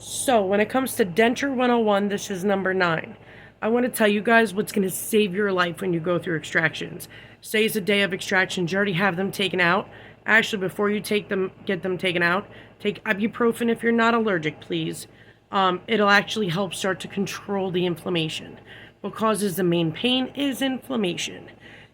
So, when it comes to Denture 101, this is number 9. I want to tell you guys what's going to save your life when you go through extractions. Say it's a day of extractions, you already have them taken out. Actually, before you get them taken out, take ibuprofen if you're not allergic, please. It'll actually help start to control the inflammation. What causes the main pain is inflammation,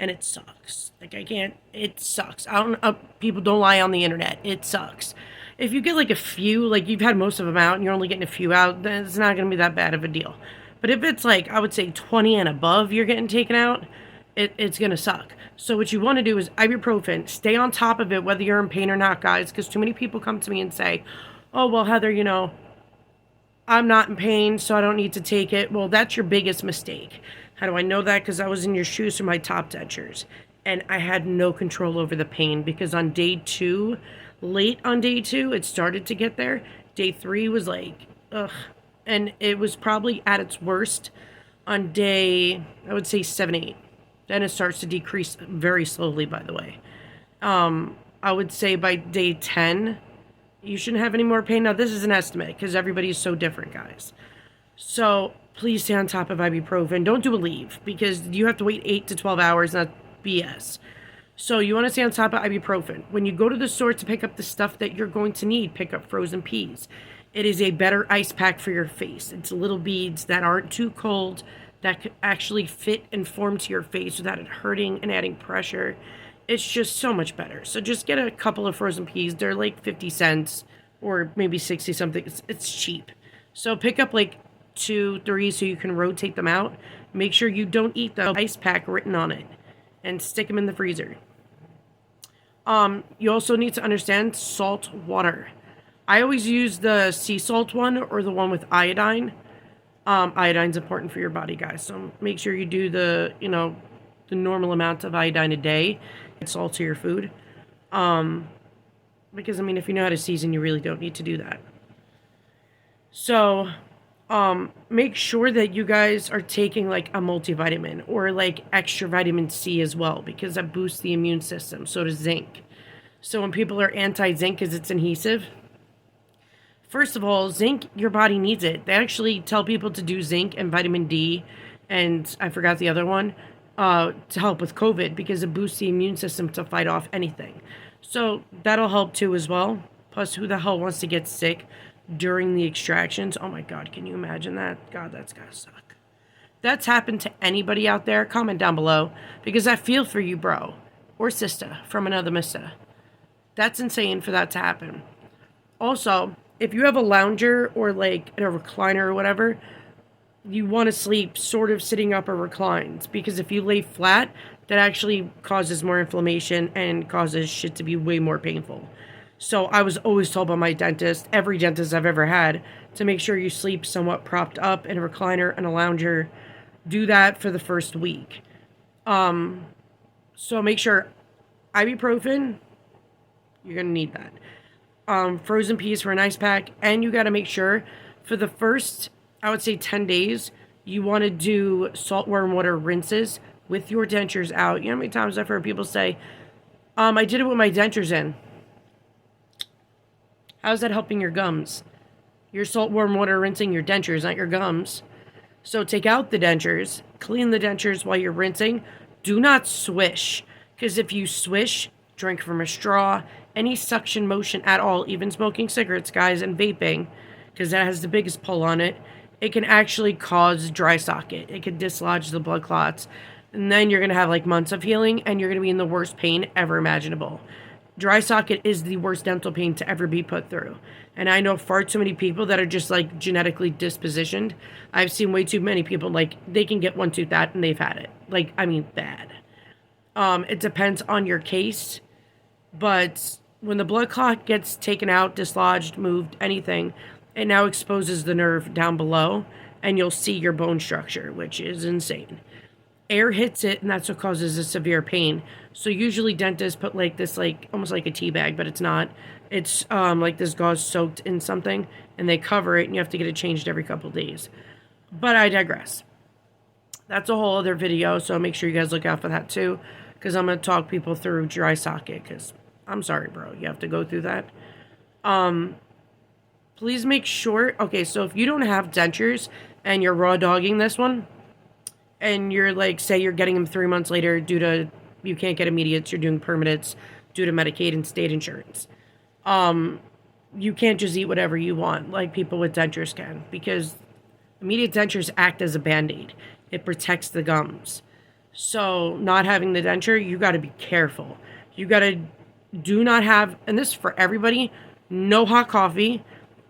and it sucks. Like I can't. It sucks. I don't. People don't lie on the internet. It sucks. If you get like a few, like you've had most of them out, and you're only getting a few out, then it's not going to be that bad of a deal. But if it's like I would say 20 and above, you're getting taken out. It's going to suck. So what you want to do is ibuprofen. Stay on top of it, whether you're in pain or not, guys. Because too many people come to me and say, "Oh well, Heather, I'm not in pain, so I don't need to take it." Well, that's your biggest mistake. How do I know that? Because I was in your shoes for my top dentures. And I had no control over the pain because on day 2, late on day 2, it started to get there. Day 3 was like, ugh. And it was probably at its worst on day, I would say 7, 8. Then it starts to decrease very slowly, by the way. I would say by day 10, you shouldn't have any more pain. Now, this is an estimate because everybody's so different, guys. So please stay on top of ibuprofen. Don't do a leave because you have to wait 8 to 12 hours. That's BS. So you want to stay on top of ibuprofen. When you go to the store to pick up the stuff that you're going to need, pick up frozen peas. It is a better ice pack for your face. It's little beads that aren't too cold, that could actually fit and form to your face without it hurting and adding pressure. It's just so much better. So just get a couple of frozen peas. They're like 50 cents or maybe 60 something. It's cheap. So pick up like 2, 3 so you can rotate them out. Make sure you don't eat the ice pack written on it and stick them in the freezer. You also need to understand salt water. I always use the sea salt one or the one with iodine. Iodine's important for your body, guys. So make sure you do the normal amount of iodine a day. Add salt to your food. Because, if you know how to season, you really don't need to do that. So, make sure that you guys are taking like a multivitamin or like extra vitamin C as well, because that boosts the immune system. So does zinc. So when people are anti-zinc because it's adhesive, first of all, zinc, your body needs it. They actually tell people to do zinc and vitamin D, and I forgot the other one, to help with COVID because it boosts the immune system to fight off anything. So that'll help too as well. Plus, who the hell wants to get sick during the extractions? Oh my God, can you imagine that? God, that's gotta suck. That's happened to anybody out there? Comment down below because I feel for you, bro. Or sister from another mister. That's insane for that to happen. Also, if you have a lounger or like a recliner or whatever, you want to sleep sort of sitting up or reclined, because if you lay flat, that actually causes more inflammation and causes shit to be way more painful. So I was always told by my dentist, every dentist I've ever had, to make sure you sleep somewhat propped up in a recliner and a lounger. Do that for the first week. So make sure ibuprofen, you're going to need that. Frozen peas for an ice pack, and you got to make sure for the first, I would say 10 days, you want to do salt warm water rinses with your dentures out. You know how many times I've heard people say, I did it with my dentures in. How's that helping your gums? Your salt warm water rinsing your dentures, not your gums. So take out the dentures, clean the dentures while you're rinsing. Do not swish, because if you swish, drink from a straw, any suction motion at all, even smoking cigarettes, guys, and vaping, because that has the biggest pull on it, it can actually cause dry socket. It can dislodge the blood clots. And then you're going to have like months of healing, and you're going to be in the worst pain ever imaginable. Dry socket is the worst dental pain to ever be put through. And I know far too many people that are just like genetically dispositioned. I've seen way too many people, like they can get one tooth out and they've had it. Like, bad. It depends on your case. But when the blood clot gets taken out, dislodged, moved, anything, it now exposes the nerve down below, and you'll see your bone structure, which is insane. Air hits it, and that's what causes a severe pain. So usually dentists put like this, like almost like a tea bag, but it's not. It's like this gauze soaked in something, and they cover it, and you have to get it changed every couple days. But I digress. That's a whole other video, so make sure you guys look out for that too, because I'm going to talk people through dry socket, because I'm sorry, bro, you have to go through that. Please make sure, okay, so if you don't have dentures and you're raw dogging this one, and you're like, say you're getting them 3 months later due to, you can't get immediates, you're doing permanents due to Medicaid and state insurance. You can't just eat whatever you want like people with dentures can, because immediate dentures act as a band-aid. It protects the gums. So not having the denture, you got to be careful. You got to do not have, and this is for everybody, no hot coffee,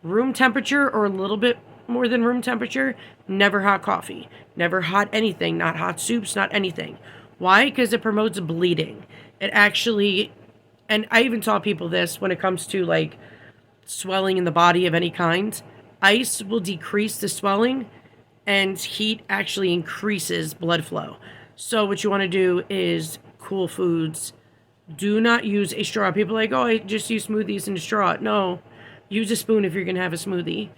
room temperature or a little bit more than room temperature, never hot coffee, never hot anything, not hot soups, not anything. Why? Because it promotes bleeding. It actually, and I even taught people this when it comes to like swelling in the body of any kind. Ice will decrease the swelling, and heat actually increases blood flow. So what you want to do is cool foods. Do not use a straw. People are like, oh, I just use smoothies in a straw. No, use a spoon if you're going to have a smoothie.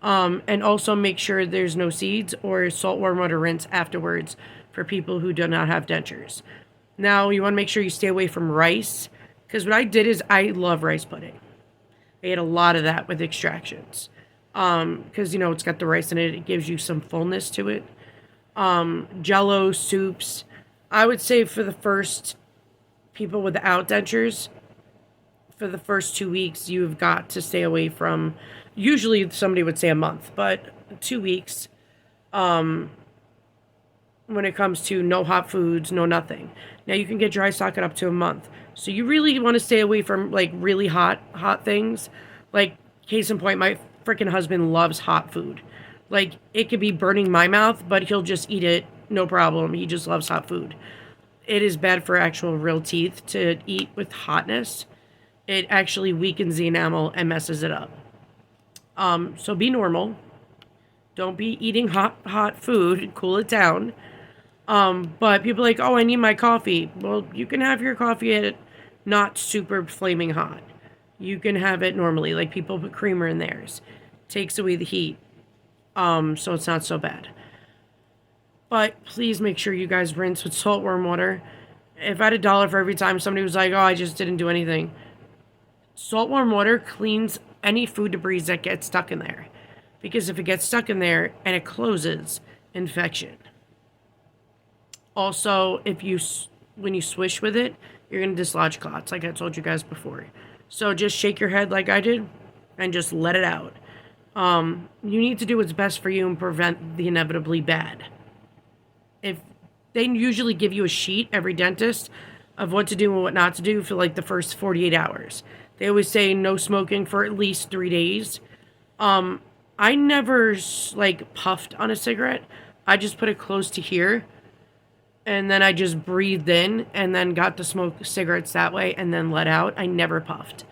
And also make sure there's no seeds, or salt, warm water rinse afterwards for people who do not have dentures. Now, you want to make sure you stay away from rice, because what I did is I love rice pudding. I ate a lot of that with extractions. Because, you know, it's got the rice in it. It gives you some fullness to it. Jello, soups. I would say for the first people without dentures, for the first 2 weeks, you've got to stay away from, usually somebody would say a month, but 2 weeks, when it comes to no hot foods, no nothing. Now you can get dry socket up to a month. So you really want to stay away from like really hot things. Like, case in point, my freaking husband loves hot food. Like, it could be burning my mouth, but he'll just eat it, no problem. He just loves hot food. It is bad for actual real teeth to eat with hotness. It actually weakens the enamel and messes it up. So be normal. Don't be eating hot food. Cool it down. But people are like, oh, I need my coffee. Well, you can have your coffee at not super flaming hot. You can have it normally, like people put creamer in theirs. Takes away the heat. So it's not so bad. But please make sure you guys rinse with salt, warm water. If I had $1 for every time somebody was like, oh, I just didn't do anything. Salt, warm water cleans any food debris that gets stuck in there. Because if it gets stuck in there and it closes, infection. Also, when you swish with it, you're going to dislodge clots, like I told you guys before. So just shake your head like I did and just let it out. You need to do what's best for you and prevent the inevitably bad. If they usually give you a sheet, every dentist, of what to do and what not to do for like the first 48 hours. They always say no smoking for at least 3 days. I never like puffed on a cigarette. I just put it close to here, and then I just breathed in and then got to smoke cigarettes that way and then let out. I never puffed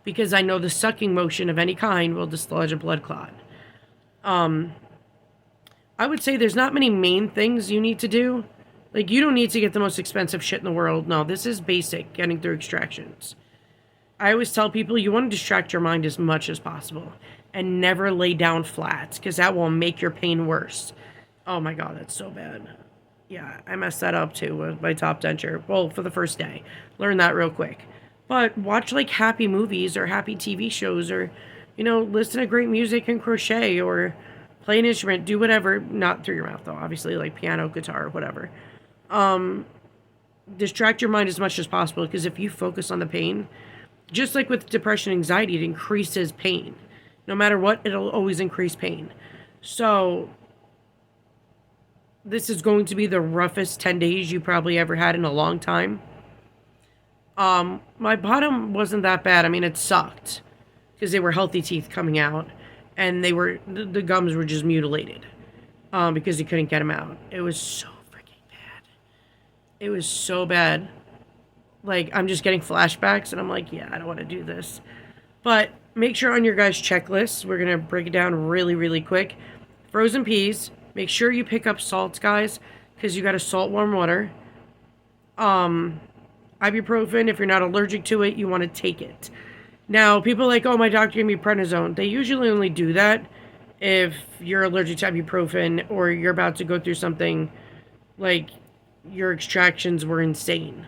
because I know the sucking motion of any kind will dislodge a blood clot. I would say there's not many main things you need to do. Like, you don't need to get the most expensive shit in the world. No, this is basic, getting through extractions. I always tell people you want to distract your mind as much as possible and never lay down flat, because that will make your pain worse. Oh my God, that's so bad. Yeah, I messed that up too with my top denture. Well, for the first day. Learn that real quick. But watch like happy movies or happy TV shows, or, you know, listen to great music and crochet or play an instrument, do whatever. Not through your mouth though, obviously, like piano, guitar, whatever. Distract your mind as much as possible, because if you focus on the pain, just like with depression and anxiety, it increases pain. No matter what, it'll always increase pain. So this is going to be the roughest 10 days you probably ever had in a long time. My bottom wasn't that bad. I mean, it sucked because they were healthy teeth coming out, and the gums were just mutilated because you couldn't get them out. It was so freaking bad. It was so bad. Like, I'm just getting flashbacks, and I'm like, yeah, I don't want to do this. But make sure on your guys' checklists, we're going to break it down really, really quick. Frozen peas. Make sure you pick up salts, guys, because you got to salt warm water. Ibuprofen, if you're not allergic to it, you want to take it. Now, people are like, oh, my doctor gave me prednisone. They usually only do that if you're allergic to ibuprofen or you're about to go through something like your extractions were insane.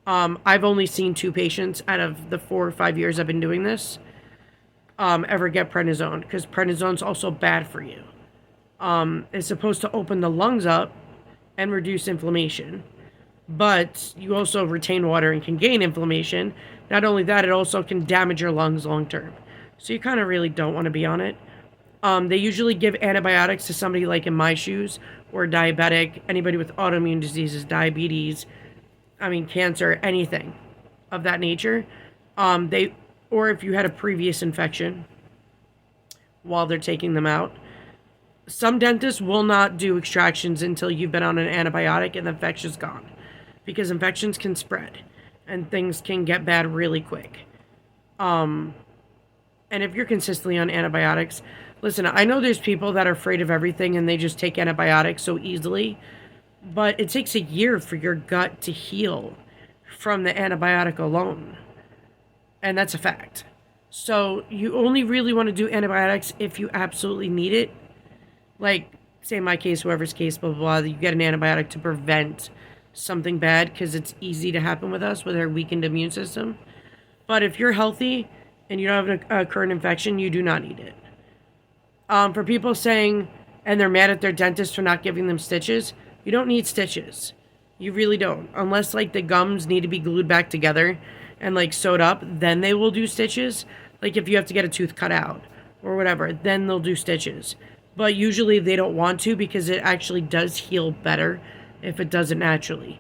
I've only seen 2 patients out of the 4 or 5 years I've been doing this. ever get prednisone, because prednisone's also bad for you. It's supposed to open the lungs up and reduce inflammation, but you also retain water and can gain inflammation. Not only that, it also can damage your lungs long term. So you kind of really don't want to be on it. They usually give antibiotics to somebody like in my shoes, or diabetic, anybody with autoimmune diseases, diabetes, cancer, anything of that nature. Or if you had a previous infection while they're taking them out. Some dentists will not do extractions until you've been on an antibiotic and the infection's gone, because infections can spread and things can get bad really quick. And if you're consistently on antibiotics, listen, I know there's people that are afraid of everything and they just take antibiotics so easily, but it takes a year for your gut to heal from the antibiotic alone. And that's a fact. So you only really want to do antibiotics if you absolutely need it. Like, say in my case, whoever's case, blah, blah, blah, you get an antibiotic to prevent something bad, because it's easy to happen with us with our weakened immune system. But if you're healthy and you don't have a current infection, you do not need it. For people saying, and they're mad at their dentist for not giving them stitches, you don't need stitches. You really don't. Unless, like, the gums need to be glued back together and, like, sewed up, then they will do stitches. Like, if you have to get a tooth cut out or whatever, then they'll do stitches. But usually they don't want to, because it actually does heal better if it does it naturally.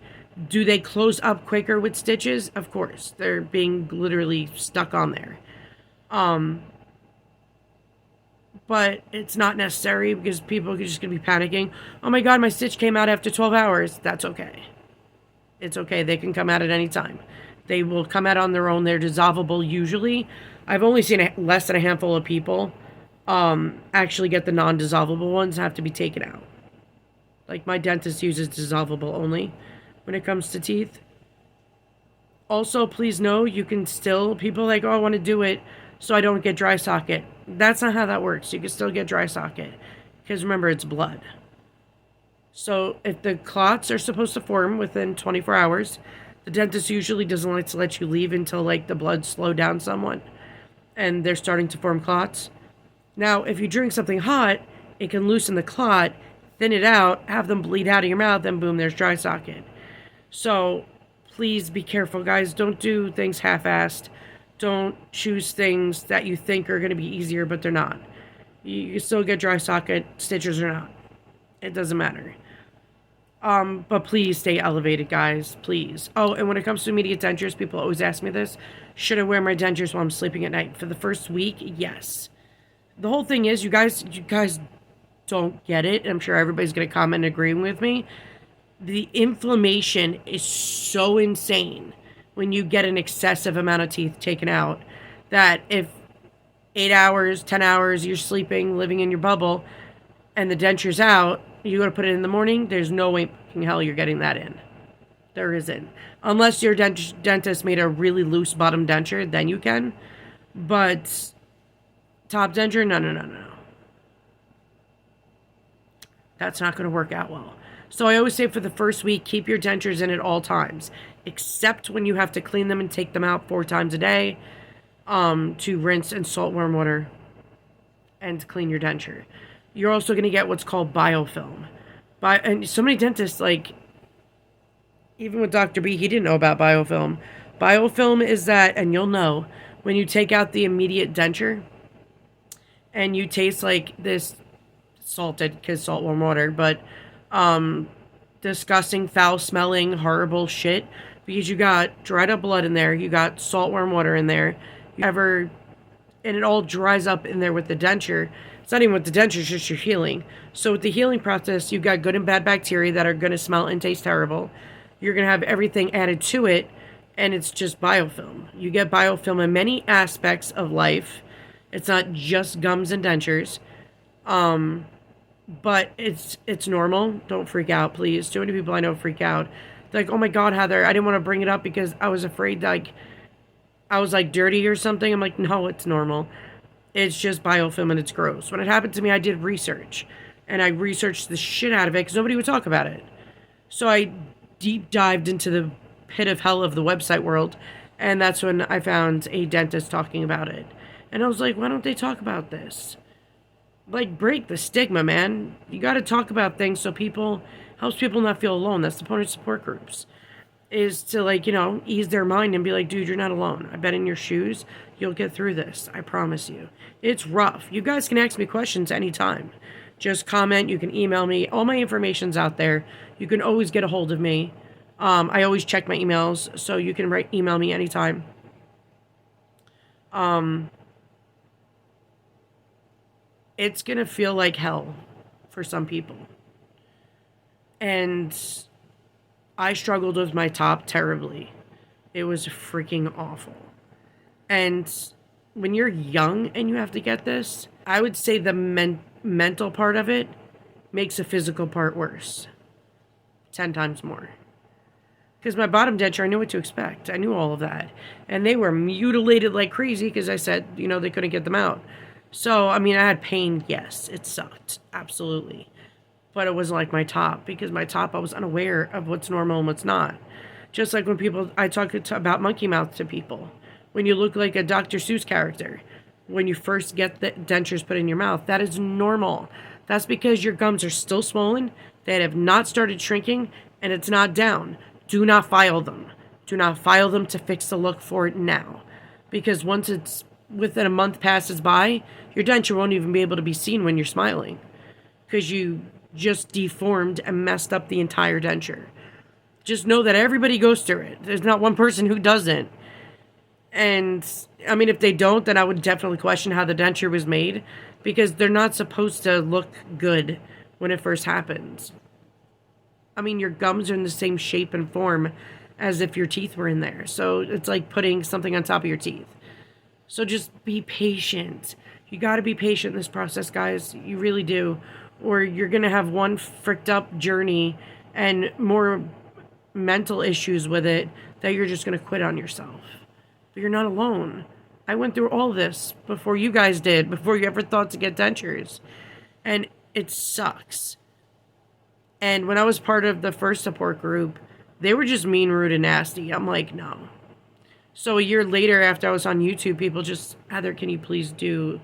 Do they close up quicker with stitches? Of course. They're being literally stuck on there. But it's not necessary, because people are just going to be panicking. Oh my God, my stitch came out after 12 hours. That's okay. It's okay. They can come out at any time. They will come out on their own. They're dissolvable usually. I've only seen less than a handful of people actually get the non-dissolvable ones, have to be taken out. Like, my dentist uses dissolvable only when it comes to teeth. Also, please know, you can still, people are like, oh, I want to do it so I don't get dry socket. That's not how that works. You can still get dry socket, because remember, it's blood. So if the clots are supposed to form within 24 hours, the dentist usually doesn't like to let you leave until, like, the blood slowed down somewhat and they're starting to form clots. Now, if you drink something hot, it can loosen the clot, thin it out, have them bleed out of your mouth, and boom, there's dry socket. So please be careful, guys. Don't do things half-assed. Don't choose things that you think are going to be easier, but they're not. You can still get dry socket, stitches or not. It doesn't matter. But please stay elevated, guys. Please. Oh, and when it comes to immediate dentures, people always ask me this. Should I wear my dentures while I'm sleeping at night? For the first week, yes. The whole thing is, you guys don't get it. I'm sure everybody's going to comment and agreeing with me. The inflammation is so insane when you get an excessive amount of teeth taken out, that if 8 hours, 10 hours, you're sleeping, living in your bubble, and the denture's out, you go to put it in the morning, there's no way in hell you're getting that in. There isn't. Unless your dentist made a really loose bottom denture, then you can. But top denture, no. That's not going to work out well. So I always say, for the first week, keep your dentures in at all times, except when you have to clean them and take them out 4 times a day, to rinse in salt warm water and clean your denture. You're also going to get what's called biofilm. And so many dentists, like, even with Dr. B, he didn't know about biofilm. Biofilm is that, and you'll know, when you take out the immediate denture and you taste like this salted, because salt warm water, but disgusting, foul smelling, horrible shit, because you got dried up blood in there, you got salt warm water in there, and it all dries up in there with the denture. It's not even with the denture, it's just your healing. So with the healing process, you've got good and bad bacteria that are going to smell and taste terrible. You're going to have everything added to it, and it's just biofilm. You get biofilm in many aspects of life. It's not just gums and dentures. But it's normal. Don't freak out, please. Too many people I know freak out. They're like, oh my God, Heather, I didn't want to bring it up because I was afraid, like, I was, like, dirty or something. I'm like, no, it's normal. It's just biofilm and it's gross. When it happened to me, I did research. And I researched the shit out of it because nobody would talk about it. So I deep dived into the pit of hell of the website world. And that's when I found a dentist talking about it. And I was like, why don't they talk about this? Like, break the stigma, man. You got to talk about things so people, helps people not feel alone. That's the point of support groups, is to, like, ease their mind and be like, dude, you're not alone. I bet in your shoes, you'll get through this. I promise you. It's rough. You guys can ask me questions anytime. Just comment. You can email me. All my information's out there. You can always get a hold of me. I always check my emails, so you can email me anytime. It's going to feel like hell for some people. And I struggled with my top terribly. It was freaking awful. And when you're young and you have to get this, I would say the mental part of it makes the physical part worse. 10 times more. Because my bottom denture, I knew what to expect. I knew all of that. And they were mutilated like crazy because I said, they couldn't get them out. So, I mean, I had pain. Yes, it sucked. Absolutely. But it wasn't like my top, because my top, I was unaware of what's normal and what's not. Just like when I talk about monkey mouth to people. When you look like a Dr. Seuss character, when you first get the dentures put in your mouth, that is normal. That's because your gums are still swollen, they have not started shrinking, and it's not down. Do not file them. Do not file them to fix the look for it now. Because once it's within a month passes by, your denture won't even be able to be seen when you're smiling. Because you just deformed and messed up the entire denture. Just know that everybody goes through it. There's not one person who doesn't. And, I mean, if they don't, then I would definitely question how the denture was made. Because they're not supposed to look good when it first happens. I mean, your gums are in the same shape and form as if your teeth were in there. So it's like putting something on top of your teeth. So just be patient. You got to be patient in this process, guys. You really do. Or you're going to have one fricked up journey and more mental issues with it that you're just going to quit on yourself. But you're not alone. I went through all this before you guys did, before you ever thought to get dentures. And it sucks. And when I was part of the first support group, they were just mean, rude, and nasty. I'm like, no. So a year later, after I was on YouTube, people just, Heather, can you please do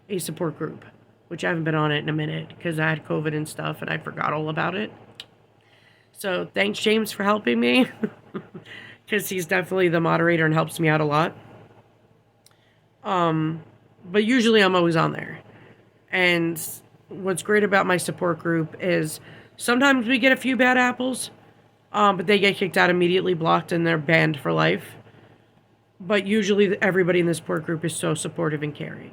a support group? Which I haven't been on it in a minute because I had COVID and stuff and I forgot all about it. So thanks, James, for helping me. Because he's definitely the moderator and helps me out a lot. But usually I'm always on there. And what's great about my support group is sometimes we get a few bad apples, but they get kicked out immediately, blocked, and they're banned for life. But usually everybody in this support group is so supportive and caring.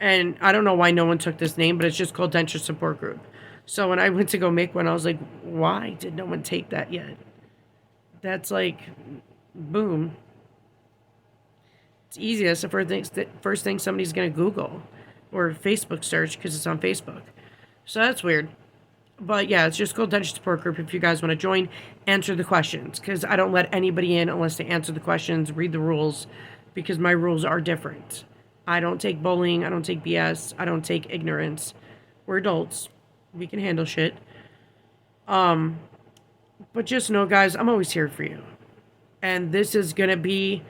And I don't know why no one took this name, but it's just called Denture Support Group. So when I went to go make one, I was like, why did no one take that yet? That's like, boom. It's easy. That's the first thing somebody's going to Google or Facebook search because it's on Facebook. So that's weird. But yeah, it's just called Denture Support Group. If you guys want to join, answer the questions. Because I don't let anybody in unless they answer the questions, read the rules. Because my rules are different. I don't take bullying. I don't take BS. I don't take ignorance. We're adults. We can handle shit. But just know, guys, I'm always here for you. And this is going to be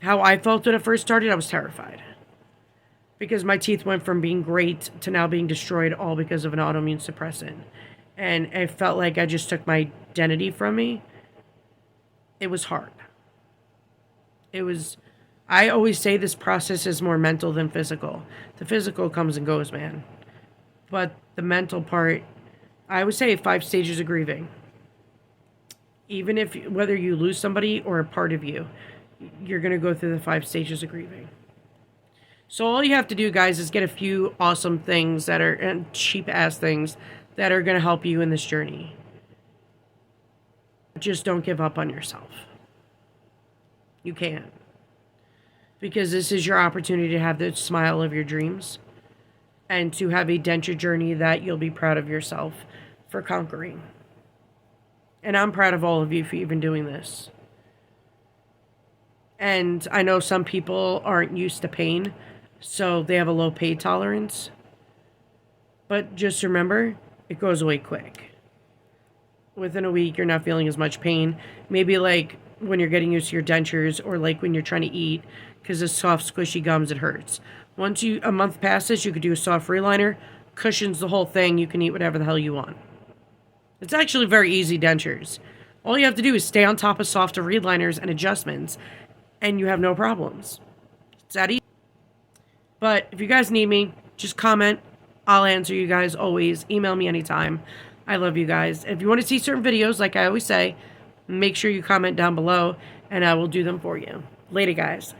how I felt when it first started. I was terrified. Because my teeth went from being great to now being destroyed all because of an autoimmune suppressant. And it felt like I just took my identity from me. It was hard. I always say this process is more mental than physical. The physical comes and goes, man. But the mental part, I would say 5 stages of grieving. Even if, whether you lose somebody or a part of you, you're going to go through the 5 stages of grieving. So all you have to do, guys, is get a few awesome things that are, and cheap-ass things, that are going to help you in this journey. Just don't give up on yourself. You can't. Because this is your opportunity to have the smile of your dreams. And to have a denture journey that you'll be proud of yourself for conquering. And I'm proud of all of you for even doing this. And I know some people aren't used to pain, so they have a low pain tolerance. But just remember, it goes away quick. Within a week, you're not feeling as much pain. Maybe like when you're getting used to your dentures, or like when you're trying to eat, because the soft, squishy gums, it hurts. Once a month passes, you could do a soft reliner, cushions the whole thing. You can eat whatever the hell you want. It's actually very easy dentures. All you have to do is stay on top of softer reliners and adjustments, and you have no problems. It's that easy. But if you guys need me, just comment. I'll answer you guys always. Email me anytime. I love you guys. If you want to see certain videos, like I always say, make sure you comment down below, and I will do them for you. Later, guys.